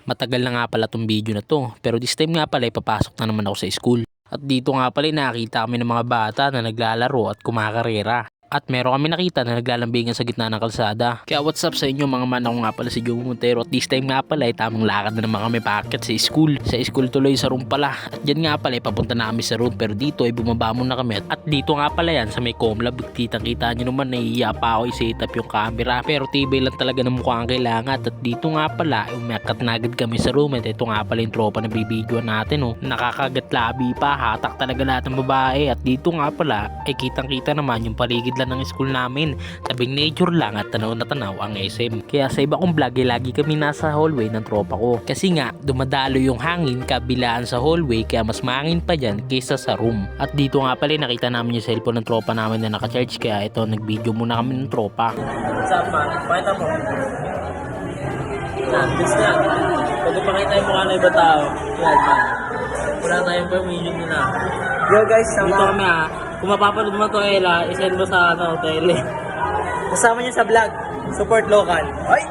Matagal na nga pala tong video na to, pero this time nga pala ipapasok na naman ako sa school. At dito nga pala nakita kami ng mga bata na naglalaro at kumakarera. At meron kami nakita na naglalambingan sa gitna ng kalsada. Kaya what's up sa inyo mga man, ako nga pala si Joe Montero. At this time nga pala ay tamang lakad na naman kami paakyat sa school. Sa school tuloy sa room pala. At dyan nga pala papunta na kami sa room, pero dito ay bumaba muna kami. At dito nga pala yan sa may Comlab. Kitang kita nyo naman nahihiya pa ako i-set up yung camera. Pero tibay lang talaga ng mukha ang kailangan. At dito nga pala umakyat na agad kami sa room. At ito nga pala yung tropa na bibidyoan natin. Nakakagat labi pa, hatak talaga lahat ng babae. At dito nga pala ay kitang kita naman yung paligid lang ng school namin. Tabing nature lang at tanaw na tanaw ang SM. Kaya sa iba kong vlog ay lagi kami nasa hallway ng tropa ko. Kasi nga dumadalo yung hangin kabilaan sa hallway, kaya mas mahangin pa dyan kaysa sa room. At dito nga pala nakita namin yung cellphone ng tropa namin na naka-charge, kaya ito nag-video muna kami ng tropa. What's up man? Pakita mo. Yan, bis na. Pwede pakita yung mukha ng iba tao. Yan man. Wala tayong permission nila. Yo guys, Dito kami ha. Kung mapapanood mo to Ella, isend mo sa tele. kasama niyo sa vlog. Support local. Ay!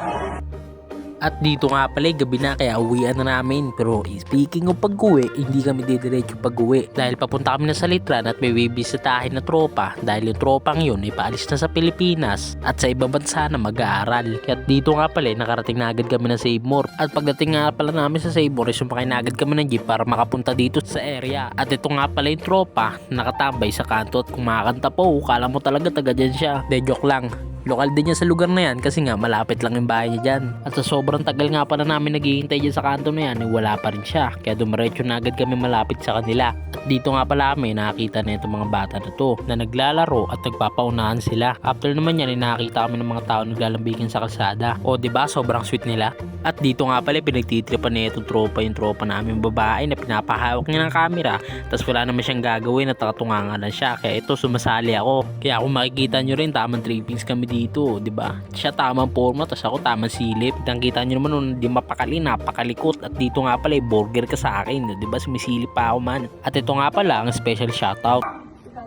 At dito nga pala gabi na, kaya uwian na namin. Pero speaking of pag-uwi, hindi kami didiretso pag-uwi dahil papunta kami na sa Litran at may bibisitahin na tropa, dahil yung tropang yun ay paalis na sa Pilipinas at sa ibang bansa na mag-aaral. At dito nga pala nakarating na agad kami ng Save More. At pagdating nga pala namin sa Save More, sumakay na agad kami ng jeep para makapunta dito sa area. At ito nga pala yung tropa nakatambay sa kanto at kumakanta po. Kala mo talaga taga dyan siya. De, joke lang. Lokal din niya sa lugar na yan kasi nga malapit lang yung bahay niya dyan. At sa sobrang tagal nga pala namin naghihintay dyan sa kanto na yan, wala pa rin siya. Kaya dumiretso na agad kami malapit sa kanila. At dito nga pala kami nakakita na itong mga bata na to na naglalaro at nagpapaunahan sila. After naman yan nakakita kami ng mga tao naglalambigan sa kalsada. O diba sobrang sweet nila. At dito nga pala pinagtitripan na itong tropa, yung tropa namin babae na pinapahawak niya ng camera. Tapos wala naman siyang gagawin at nakatungangan lang siya. Kaya ito sumasali ako. Kaya kung makikita nyo rin tamang trippings kami dito, di ba? Siya tamang forma, tapos ako tamang silip. Kita nyo naman nung di mapakali, napakalikot. At dito nga pala burger ka sa akin, di ba? Sumisilip pa ako man. At ito nga pala ang special shoutout.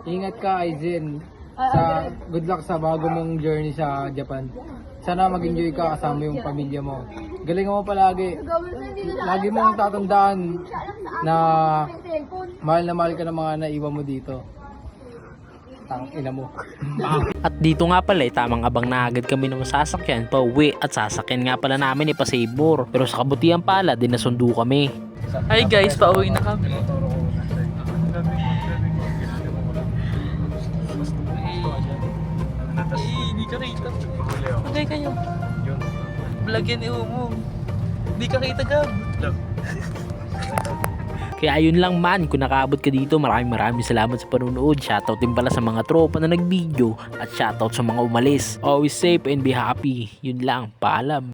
Ingat ka, Aizen. Good luck sa bago mong journey sa Japan. Sana mag-enjoy ka kasama yung pamilya mo. Galingan mo palagi. Lagi mong tatandaan na mahal ka ng mga naiwan mo dito. Ina mo. At dito nga pala tamang abang na agad kami ng sasakyan pa uwi, at sasakyan nga pala namin pa-Save More. Pero sa kabutihan pala din nasundo kami. Hi guys, pauwi na kami. Hindi ka kita. Okay kayo. Vlog yan mo. Hindi ka kita Gab. Kaya ayun lang man, kung nakaabot ka dito, maraming salamat sa panonood. Shoutout din pala sa mga tropa na nag-video at shoutout sa mga umalis. Always safe and be happy. Yun lang, paalam.